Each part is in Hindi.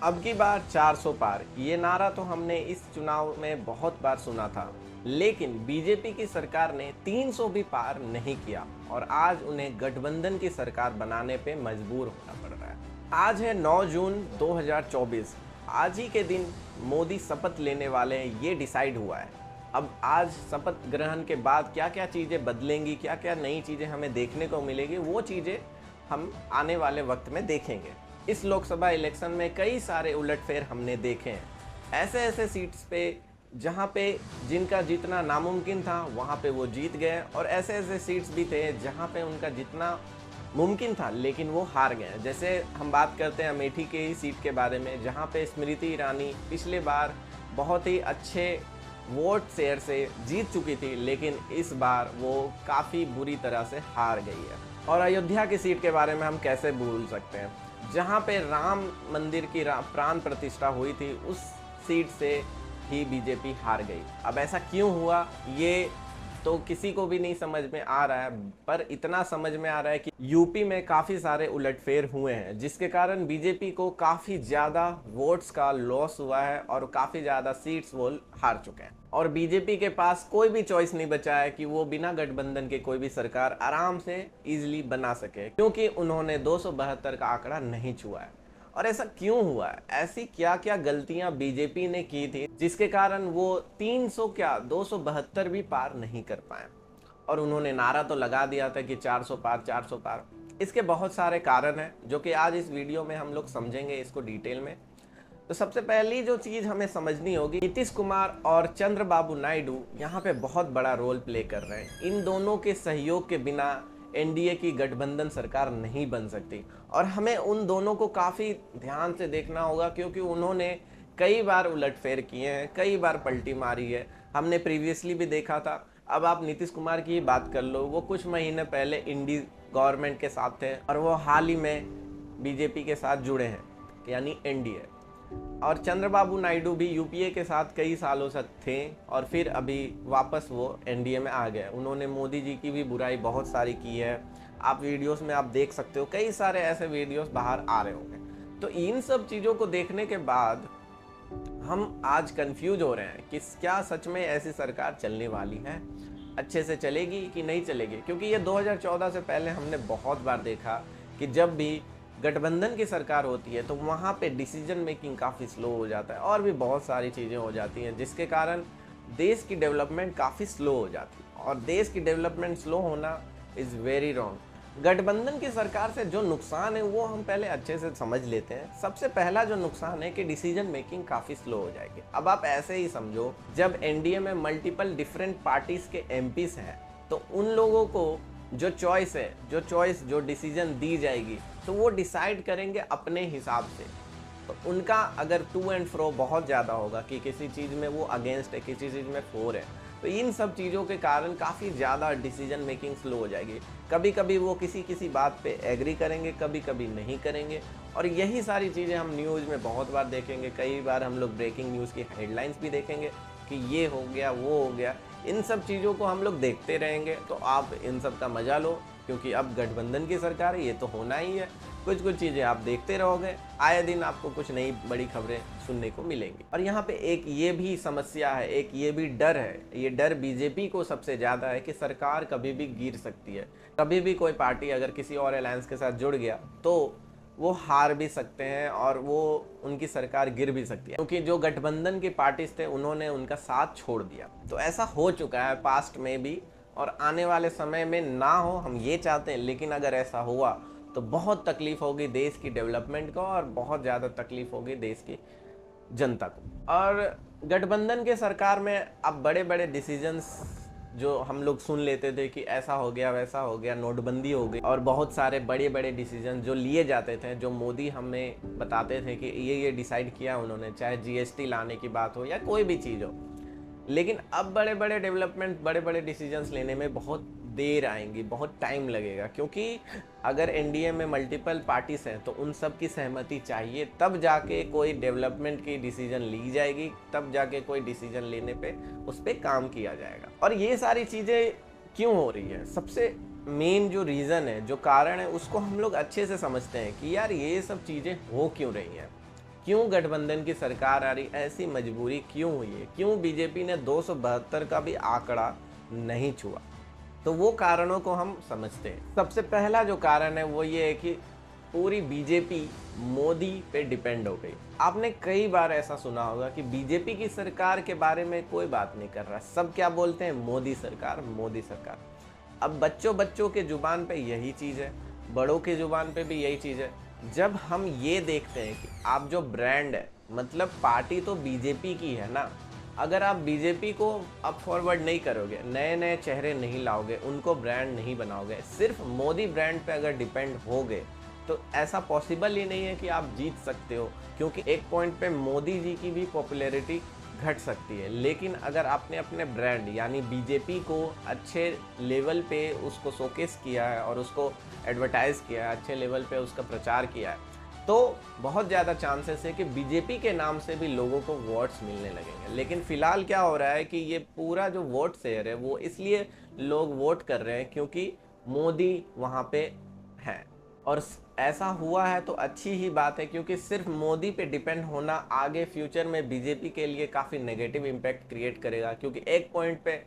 अब की बार 400 पार, ये नारा तो हमने इस चुनाव में बहुत बार सुना था, लेकिन बीजेपी की सरकार ने 300 भी पार नहीं किया और आज उन्हें गठबंधन की सरकार बनाने पे मजबूर होना पड़ रहा है। आज है 9 जून 2024। आज ही के दिन मोदी शपथ लेने वाले हैं, ये डिसाइड हुआ है। अब आज शपथ ग्रहण के बाद क्या क्या चीज़ें बदलेंगी, क्या क्या नई चीज़ें हमें देखने को मिलेगी, वो चीज़ें हम आने वाले वक्त में देखेंगे। इस लोकसभा इलेक्शन में कई सारे उलटफेर हमने देखे हैं। ऐसे ऐसे सीट्स पे जहाँ पे जिनका जीतना नामुमकिन था वहाँ पे वो जीत गए, और ऐसे ऐसे सीट्स भी थे जहाँ पे उनका जीतना मुमकिन था लेकिन वो हार गए। जैसे हम बात करते हैं अमेठी के ही सीट के बारे में, जहाँ पे स्मृति ईरानी पिछले बार बहुत ही अच्छे वोट शेयर से जीत चुकी थी, लेकिन इस बार वो काफ़ी बुरी तरह से हार गई है। और अयोध्या की सीट के बारे में हम कैसे भूल सकते हैं, जहाँ पे राम मंदिर की प्राण प्रतिष्ठा हुई थी, उस सीट से ही बीजेपी हार गई। अब ऐसा क्यों हुआ ये तो किसी को भी नहीं समझ में आ रहा है, पर इतना समझ में आ रहा है कि यूपी में काफ़ी सारे उलटफेर हुए हैं, जिसके कारण बीजेपी को काफ़ी ज़्यादा वोट्स का लॉस हुआ है और काफ़ी ज़्यादा सीट्स वो हार चुके हैं। और बीजेपी के पास कोई भी चॉइस नहीं बचा है कि वो बिना गठबंधन के कोई भी सरकार आराम से इजीली बना सके, क्योंकि उन्होंने 272 का आंकड़ा नहीं छुआ है। और ऐसा क्यों हुआ है, ऐसी क्या क्या गलतियां बीजेपी ने की थी जिसके कारण वो 300 क्या 272 भी पार नहीं कर पाए। और उन्होंने नारा तो लगा दिया था कि 400 पार 400 पार। इसके बहुत सारे कारण हैं जो कि आज इस वीडियो में हम लोग समझेंगे इसको डिटेल में। तो सबसे पहली जो चीज़ हमें समझनी होगी, नीतीश कुमार और चंद्रबाबू नायडू यहाँ पे बहुत बड़ा रोल प्ले कर रहे हैं। इन दोनों के सहयोग के बिना एनडीए की गठबंधन सरकार नहीं बन सकती, और हमें उन दोनों को काफ़ी ध्यान से देखना होगा, क्योंकि उन्होंने कई बार उलटफेर किए हैं, कई बार पलटी मारी है। हमने प्रीवियसली भी देखा था। अब आप नीतीश कुमार की बात कर लो, वो कुछ महीने पहले इंडी गवर्नमेंट के साथ थे और वो हाल ही में बीजेपी के साथ जुड़े हैं, यानी एनडीए। और चंद्रबाबू नायडू भी यूपीए के साथ कई सालों से थे और फिर अभी वापस वो एनडीए में आ गए। उन्होंने मोदी जी की भी बुराई बहुत सारी की है। आप वीडियोस में आप देख सकते हो, कई सारे ऐसे वीडियोस बाहर आ रहे होंगे। तो इन सब चीज़ों को देखने के बाद हम आज कंफ्यूज हो रहे हैं कि क्या सच में ऐसी सरकार चलने वाली है, अच्छे से चलेगी कि नहीं चलेगी। क्योंकि ये 2014 से पहले हमने बहुत बार देखा कि जब भी गठबंधन की सरकार होती है तो वहाँ पे डिसीजन मेकिंग काफ़ी स्लो हो जाता है और भी बहुत सारी चीज़ें हो जाती हैं, जिसके कारण देश की डेवलपमेंट काफ़ी स्लो हो जाती है। और देश की डेवलपमेंट स्लो होना इज़ वेरी रॉन्ग। गठबंधन की सरकार से जो नुकसान है वो हम पहले अच्छे से समझ लेते हैं। सबसे पहला जो नुकसान है कि डिसीजन मेकिंग काफ़ी स्लो हो जाएगी। अब आप ऐसे ही समझो, जब एनडीए में मल्टीपल डिफरेंट पार्टीज़ के एमपीज़ हैं तो उन लोगों को जो चॉइस है, जो डिसीजन दी जाएगी तो वो डिसाइड करेंगे अपने हिसाब से। तो उनका अगर टू एंड फ्रो बहुत ज़्यादा होगा कि किसी चीज़ में वो अगेंस्ट है, किसी चीज़ में फोर है, तो इन सब चीज़ों के कारण काफ़ी ज़्यादा डिसीजन मेकिंग स्लो हो जाएगी। कभी कभी वो किसी बात पे एग्री करेंगे, कभी कभी नहीं करेंगे। और यही सारी चीज़ें हम न्यूज़ में बहुत बार देखेंगे। कई बार हम लोग ब्रेकिंग न्यूज़ की हेडलाइंस भी देखेंगे कि ये हो गया, वो हो गया। इन सब चीज़ों को हम लोग देखते रहेंगे। तो आप इन सब का मजा लो, क्योंकि अब गठबंधन की सरकार है, ये तो होना ही है। कुछ कुछ चीज़ें आप देखते रहोगे, आए दिन आपको कुछ नई बड़ी खबरें सुनने को मिलेंगी। और यहाँ पे एक ये भी समस्या है, एक ये भी डर है। ये डर बीजेपी को सबसे ज़्यादा है कि सरकार कभी भी गिर सकती है। कभी भी कोई पार्टी अगर किसी और अलायंस के साथ जुड़ गया तो वो हार भी सकते हैं और वो उनकी सरकार गिर भी सकती है, क्योंकि जो गठबंधन की पार्टीज थे उन्होंने उनका साथ छोड़ दिया। तो ऐसा हो चुका है पास्ट में भी, और आने वाले समय में ना हो, हम ये चाहते हैं। लेकिन अगर ऐसा हुआ तो बहुत तकलीफ होगी देश की डेवलपमेंट को और बहुत ज़्यादा तकलीफ होगी देश की जनता को। और गठबंधन के सरकार में अब बड़े बड़े डिसीजंस जो हम लोग सुन लेते थे कि ऐसा हो गया, वैसा हो गया, नोटबंदी हो गई, और बहुत सारे बड़े बड़े डिसीजन जो लिए जाते थे, जो मोदी हमें बताते थे कि ये डिसाइड किया उन्होंने, चाहे जीएसटी लाने की बात हो या कोई भी चीज़ हो। लेकिन अब बड़े बड़े डेवलपमेंट, बड़े बड़े डिसीजंस लेने में बहुत देर आएंगी, बहुत टाइम लगेगा। क्योंकि अगर एनडीए में मल्टीपल पार्टीज हैं तो उन सब की सहमति चाहिए, तब जाके कोई डेवलपमेंट की डिसीजन ली जाएगी, तब जाके कोई डिसीजन लेने पे उस पर काम किया जाएगा। और ये सारी चीज़ें क्यों हो रही है, सबसे मेन जो रीज़न है, जो कारण है, उसको हम लोग अच्छे से समझते हैं कि यार ये सब चीज़ें हो क्यों रही हैं। क्यों गठबंधन की सरकार आ रही, ऐसी मजबूरी क्यों हुई है, क्यों बीजेपी ने 272 का भी आंकड़ा नहीं छुआ। तो वो कारणों को हम समझते हैं। सबसे पहला जो कारण है वो ये है कि पूरी बीजेपी मोदी पे डिपेंड हो गई। आपने कई बार ऐसा सुना होगा कि बीजेपी की सरकार के बारे में कोई बात नहीं कर रहा, सब क्या बोलते हैं, मोदी सरकार मोदी सरकार। अब बच्चों बच्चों के जुबान पे यही चीज़ है, बड़ों के जुबान पे भी यही चीज़ है। जब हम ये देखते हैं कि आप जो ब्रांड है, मतलब पार्टी तो बीजेपी की है ना, अगर आप बीजेपी को अप फॉरवर्ड नहीं करोगे, नए नए चेहरे नहीं लाओगे, उनको ब्रांड नहीं बनाओगे, सिर्फ मोदी ब्रांड पे अगर डिपेंड होगे, तो ऐसा पॉसिबल ही नहीं है कि आप जीत सकते हो। क्योंकि एक पॉइंट पे मोदी जी की भी पॉपुलैरिटी घट सकती है, लेकिन अगर आपने अपने ब्रांड यानी बीजेपी को अच्छे लेवल पे उसको शोकेस किया है और उसको एडवर्टाइज किया है, अच्छे लेवल पे उसका प्रचार किया है, तो बहुत ज़्यादा चांसेस है कि बीजेपी के नाम से भी लोगों को वोट्स मिलने लगेंगे। लेकिन फिलहाल क्या हो रहा है कि ये पूरा जो वोट शेयर है वो इसलिए लोग वोट कर रहे हैं क्योंकि मोदी वहाँ पे हैं। और ऐसा हुआ है तो अच्छी ही बात है, क्योंकि सिर्फ मोदी पे डिपेंड होना आगे फ्यूचर में बीजेपी के लिए काफ़ी नेगेटिव इम्पैक्ट क्रिएट करेगा। क्योंकि एक पॉइंट पे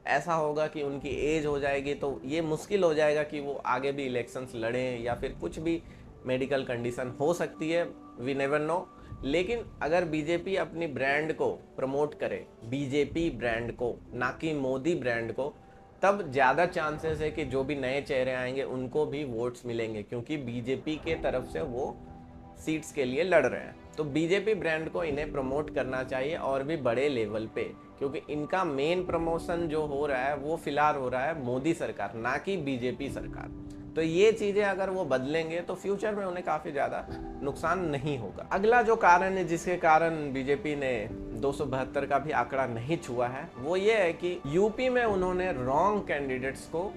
ऐसा होगा कि उनकी एज हो जाएगी तो ये मुश्किल हो जाएगा कि वो आगे भी इलेक्शंस लड़ें, या फिर कुछ भी मेडिकल कंडीशन हो सकती है, वी नेवर नो। लेकिन अगर बीजेपी अपनी ब्रांड को प्रमोट करे, बीजेपी ब्रांड को, ना कि मोदी ब्रांड को, तब ज़्यादा चांसेस है कि जो भी नए चेहरे आएंगे उनको भी वोट्स मिलेंगे, क्योंकि बीजेपी के तरफ से वो सीट्स के लिए लड़ रहे हैं। तो बीजेपी ब्रांड को इन्हें प्रमोट करना चाहिए और भी बड़े लेवल पे, क्योंकि इनका मेन प्रमोशन जो हो रहा है वो फिलहाल हो रहा है मोदी सरकार, ना कि बीजेपी सरकार। तो ये चीज़ें अगर वो बदलेंगे तो फ्यूचर में उन्हें काफ़ी ज़्यादा नुकसान नहीं होगा। अगला जो कारण है जिसके कारण बीजेपी ने 272 का भी आंकड़ा नहीं छुआ है, वो ये है कि यूपी में उन्होंने रॉन्ग कैंडिडेट्स को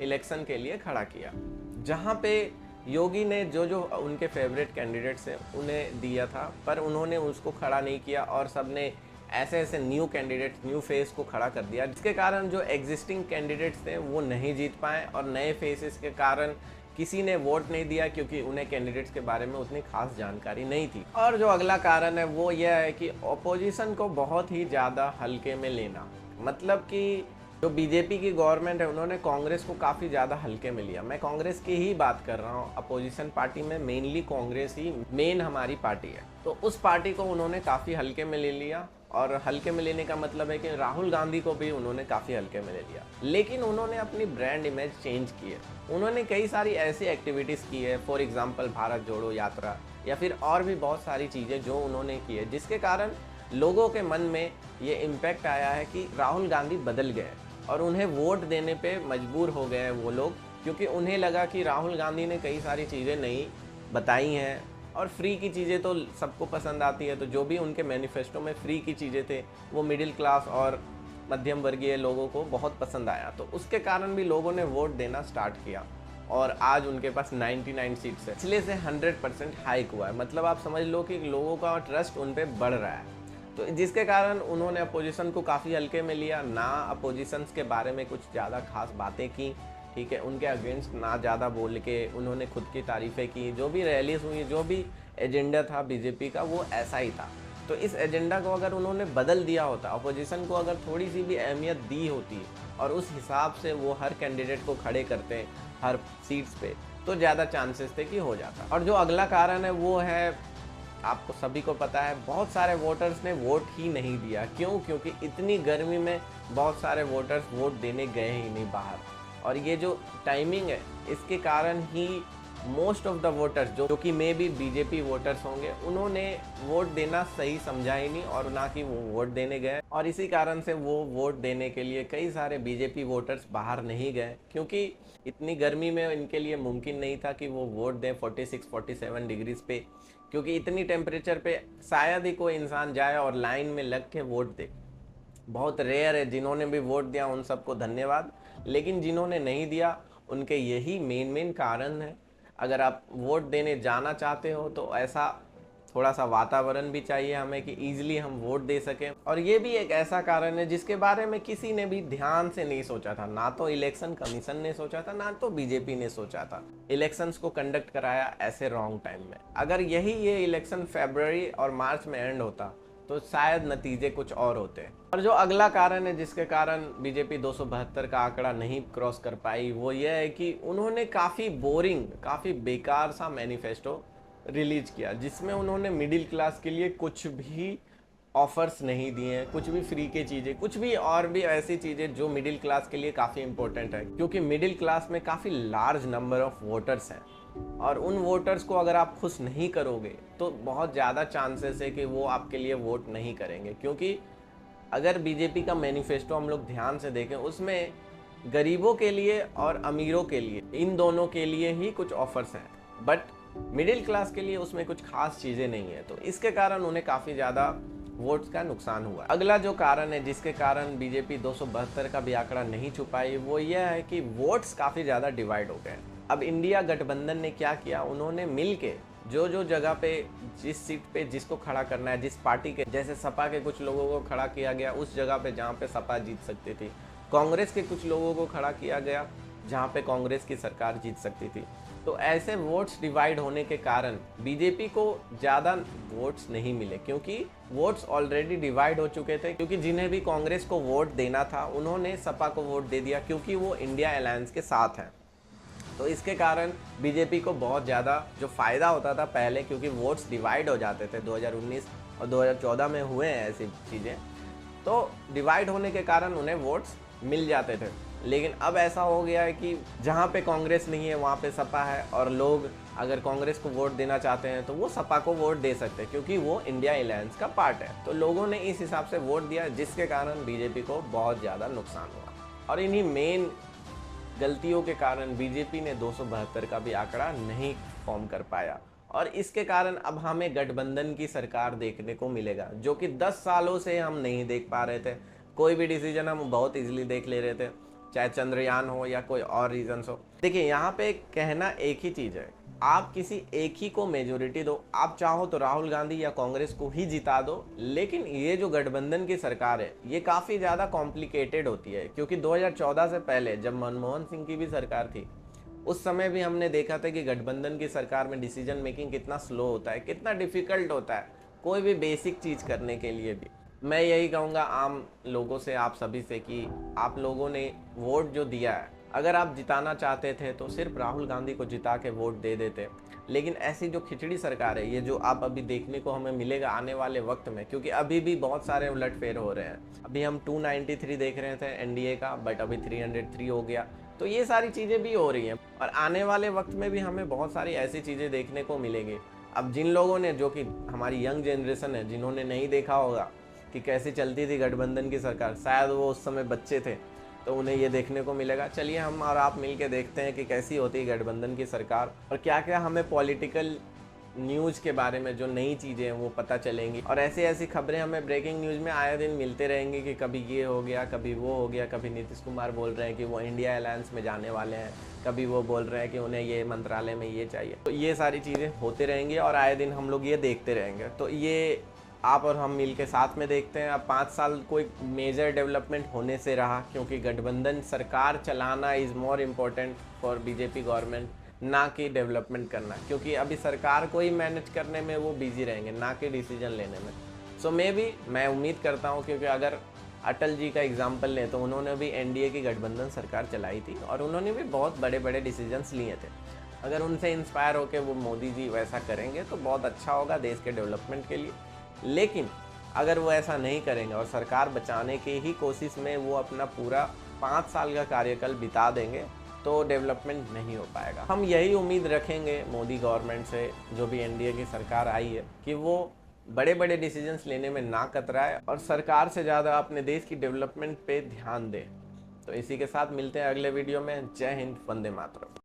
इलेक्शन के लिए खड़ा किया। जहाँ पे योगी ने जो जो उनके फेवरेट कैंडिडेट्स हैं उन्हें दिया था, पर उन्होंने उसको खड़ा नहीं किया और सबने ऐसे ऐसे न्यू कैंडिडेट्स, न्यू फेस को खड़ा कर दिया, जिसके कारण जो एग्जिस्टिंग कैंडिडेट्स थे वो नहीं जीत पाए और नए फेसेस के कारण किसी ने वोट नहीं दिया, क्योंकि उन्हें कैंडिडेट्स के बारे में उतनी खास जानकारी नहीं थी। और जो अगला कारण है वो यह है कि ऑपोजिशन को बहुत ही ज़्यादा हल्के में लेना। मतलब कि जो बीजेपी की गवर्नमेंट है उन्होंने कांग्रेस को काफ़ी ज़्यादा हल्के में लिया। मैं कांग्रेस की ही बात कर रहा हूँ, अपोजिशन पार्टी में मेनली कांग्रेस ही मेन हमारी पार्टी है। तो उस पार्टी को उन्होंने काफ़ी हल्के में ले लिया, और हल्के में लेने का मतलब है कि राहुल गांधी को भी उन्होंने काफ़ी हल्के में ले लिया। लेकिन उन्होंने अपनी ब्रांड इमेज चेंज की है। उन्होंने कई सारी ऐसी एक्टिविटीज़ की है, फॉर एग्जाम्पल भारत जोड़ो यात्रा, या फिर और भी बहुत सारी चीज़ें जो उन्होंने की है, जिसके कारण लोगों के मन में ये इम्पैक्ट आया है कि राहुल गांधी बदल गए और उन्हें वोट देने पे मजबूर हो गए हैं वो लोग, क्योंकि उन्हें लगा कि राहुल गांधी ने कई सारी चीज़ें नहीं बताई हैं। और फ्री की चीज़ें तो सबको पसंद आती है, तो जो भी उनके मैनिफेस्टो में फ्री की चीज़ें थे वो मिडिल क्लास और मध्यम वर्गीय लोगों को बहुत पसंद आया, तो उसके कारण भी लोगों ने वोट देना स्टार्ट किया। और आज उनके पास 99 सीट्स है, पिछले से 100% हाइक हुआ है। मतलब आप समझ लो कि लोगों का ट्रस्ट उन पर बढ़ रहा है। तो जिसके कारण उन्होंने अपोजिशन को काफ़ी हल्के में लिया, ना अपोजिशंस के बारे में कुछ ज़्यादा खास बातें की, ठीक है, उनके अगेंस्ट ना ज़्यादा बोल के उन्होंने खुद की तारीफ़ें की। जो भी रैलीज हुई, जो भी एजेंडा था बीजेपी का, वो ऐसा ही था। तो इस एजेंडा को अगर उन्होंने बदल दिया होता, अपोजिशन को अगर थोड़ी सी भी अहमियत दी होती और उस हिसाब से वो हर कैंडिडेट को खड़े करते हैं हर सीट्स पे, तो ज़्यादा चांसेस थे कि हो जाता। और जो अगला कारण है वो है, आपको सभी को पता है, बहुत सारे वोटर्स ने वोट ही नहीं दिया। क्यों? क्योंकि इतनी गर्मी में बहुत सारे वोटर्स वोट देने गए ही नहीं बाहर। और ये जो टाइमिंग है, इसके कारण ही मोस्ट ऑफ द वोटर्स जो कि मे बी बीजेपी वोटर्स होंगे, उन्होंने वोट देना सही समझा ही नहीं और ना कि वो वोट देने गए। और इसी कारण से वो वोट देने के लिए कई सारे बीजेपी वोटर्स बाहर नहीं गए, क्योंकि इतनी गर्मी में इनके लिए मुमकिन नहीं था कि वो वोट दें 46-47 डिग्रीज पे, क्योंकि इतनी टेम्परेचर पे शायद ही कोई इंसान जाए और लाइन में लग के वोट दे। बहुत रेयर है। जिन्होंने भी वोट दिया उन सबको धन्यवाद, लेकिन जिन्होंने नहीं दिया उनके यही मेन कारण है। अगर आप वोट देने जाना चाहते हो तो ऐसा थोड़ा सा वातावरण भी चाहिए हमें कि ईजिली हम वोट दे सकें। और ये भी एक ऐसा कारण है जिसके बारे में किसी ने भी ध्यान से नहीं सोचा था, ना तो इलेक्शन कमीशन ने सोचा था, ना तो बीजेपी ने सोचा था। इलेक्शंस को कंडक्ट कराया ऐसे रॉन्ग टाइम में। अगर ये इलेक्शन फरवरी और मार्च में एंड होता तो शायद नतीजे कुछ और होते। और जो अगला कारण है जिसके कारण बीजेपी 272 का आंकड़ा नहीं क्रॉस कर पाई, वो ये है कि उन्होंने काफ़ी बोरिंग, काफ़ी बेकार सा मैनिफेस्टो रिलीज किया, जिसमें उन्होंने मिडिल क्लास के लिए कुछ भी ऑफर्स नहीं दिए, कुछ भी फ्री के चीज़ें, कुछ भी और भी ऐसी चीज़ें जो मिडिल क्लास के लिए काफ़ी इंपॉर्टेंट है, क्योंकि मिडिल क्लास में काफ़ी लार्ज नंबर ऑफ वोटर्स हैं। और उन वोटर्स को अगर आप खुश नहीं करोगे तो बहुत ज़्यादा चांसेस है कि वो आपके लिए वोट नहीं करेंगे। क्योंकि अगर बीजेपी का मैनिफेस्टो हम लोग ध्यान से देखें, उसमें गरीबों के लिए और अमीरों के लिए, इन दोनों के लिए ही कुछ ऑफर्स हैं, बट मिडिल क्लास के लिए उसमें कुछ खास चीज़ें नहीं है। तो इसके कारण उन्हें काफ़ी ज़्यादा वोट्स का नुकसान हुआ। अगला जो कारण है जिसके कारण बीजेपी 272 का भी आंकड़ा नहीं छुपाई, वो यह है कि वोट्स काफ़ी ज़्यादा डिवाइड हो गए। अब इंडिया गठबंधन ने क्या किया, उन्होंने मिल के जो जगह पे, जिस सीट पे जिसको खड़ा करना है, जिस पार्टी के, जैसे सपा के कुछ लोगों को खड़ा किया गया उस जगह पे जहाँ पे सपा जीत सकती थी, कांग्रेस के कुछ लोगों को खड़ा किया गया जहाँ पे कांग्रेस की सरकार जीत सकती थी। तो ऐसे वोट्स डिवाइड होने के कारण बीजेपी को ज़्यादा वोट्स नहीं मिले, क्योंकि वोट्स ऑलरेडी डिवाइड हो चुके थे। क्योंकि जिन्हें भी कांग्रेस को वोट देना था उन्होंने सपा को वोट दे दिया, क्योंकि वो इंडिया अलायंस के साथ हैं। तो इसके कारण बीजेपी को बहुत ज़्यादा जो फ़ायदा होता था पहले, क्योंकि वोट्स डिवाइड हो जाते थे, 2019 और 2014 में हुए हैं ऐसी चीज़ें, तो डिवाइड होने के कारण उन्हें वोट्स मिल जाते थे। लेकिन अब ऐसा हो गया है कि जहाँ पे कांग्रेस नहीं है वहाँ पे सपा है, और लोग अगर कांग्रेस को वोट देना चाहते हैं तो वो सपा को वोट दे सकते हैं, क्योंकि वो इंडिया अलायंस का पार्ट है। तो लोगों ने इस हिसाब से वोट दिया, जिसके कारण बीजेपी को बहुत ज़्यादा नुकसान हुआ। और इन्हीं मेन गलतियों के कारण बीजेपी ने 272 का भी आंकड़ा नहीं फॉर्म कर पाया। और इसके कारण अब हमें गठबंधन की सरकार देखने को मिलेगा, जो कि 10 सालों से हम नहीं देख पा रहे थे। कोई भी डिसीजन हम बहुत इजीली देख ले रहे थे, चाहे चंद्रयान हो या कोई और रीजन्स हो। देखिए, यहाँ पे कहना एक ही चीज़ है, आप किसी एक ही को मेजोरिटी दो, आप चाहो तो राहुल गांधी या कांग्रेस को ही जिता दो। लेकिन ये जो गठबंधन की सरकार है ये काफ़ी ज़्यादा कॉम्प्लिकेटेड होती है, क्योंकि 2014 से पहले जब मनमोहन सिंह की भी सरकार थी, उस समय भी हमने देखा था कि गठबंधन की सरकार में डिसीजन मेकिंग कितना स्लो होता है, कितना डिफ़िकल्ट होता है कोई भी बेसिक चीज़ करने के लिए भी। मैं यही कहूँगा आम लोगों से, आप सभी से, कि आप लोगों ने वोट जो दिया है, अगर आप जिताना चाहते थे तो सिर्फ राहुल गांधी को जिता के वोट दे देते। लेकिन ऐसी जो खिचड़ी सरकार है, ये जो आप अभी देखने को हमें मिलेगा आने वाले वक्त में, क्योंकि अभी भी बहुत सारे उलटफेर हो रहे हैं। अभी हम 293 देख रहे थे एनडीए का, बट अभी 303 हो गया। तो ये सारी चीज़ें भी हो रही हैं, और आने वाले वक्त में भी हमें बहुत सारी ऐसी चीज़ें देखने को मिलेंगी। अब जिन लोगों ने, जो कि हमारी यंग जनरेशन है, जिन्होंने नहीं देखा होगा कि कैसे चलती थी गठबंधन की सरकार, शायद वो उस समय बच्चे थे, तो उन्हें ये देखने को मिलेगा। चलिए हम और आप मिल के देखते हैं कि कैसी होती है गठबंधन की सरकार, और क्या क्या हमें पॉलिटिकल न्यूज़ के बारे में जो नई चीज़ें हैं वो पता चलेंगी। और ऐसी खबरें हमें ब्रेकिंग न्यूज़ में आए दिन मिलते रहेंगी कि कभी ये हो गया, कभी वो हो गया। कभी नीतीश कुमार बोल रहे हैं कि वो इंडिया अलायंस में जाने वाले हैं, कभी वो बोल रहे हैं कि उन्हें ये मंत्रालय में ये चाहिए। तो ये सारी चीज़ें होते रहेंगी और आए दिन हम लोग ये देखते रहेंगे। तो ये आप और हम मिल के साथ में देखते हैं। अब 5 साल कोई मेजर डेवलपमेंट होने से रहा, क्योंकि गठबंधन सरकार चलाना is more important for BJP government, ना कि डेवलपमेंट करना, क्योंकि अभी सरकार को ही मैनेज करने में वो बिजी रहेंगे, ना कि डिसीजन लेने में। सो मैं उम्मीद करता हूँ, क्योंकि अगर अटल जी का एग्जाम्पल लें तो उन्होंने भी एनडीए की गठबंधन सरकार चलाई थी और उन्होंने भी बहुत बड़े बड़े डिसीजंस लिए थे। अगर उनसे इंस्पायर होकर वो मोदी जी वैसा करेंगे तो बहुत अच्छा होगा देश के डेवलपमेंट के लिए। लेकिन अगर वो ऐसा नहीं करेंगे और सरकार बचाने की ही कोशिश में वो अपना पूरा 5 साल का कार्यकाल बिता देंगे, तो डेवलपमेंट नहीं हो पाएगा। हम यही उम्मीद रखेंगे मोदी गवर्नमेंट से, जो भी एनडीए की सरकार आई है, कि वो बड़े बड़े डिसीजंस लेने में ना कतराए और सरकार से ज़्यादा अपने देश की डेवलपमेंट पे ध्यान दे। तो इसी के साथ मिलते हैं अगले वीडियो में। जय हिंद, वंदे मातरम।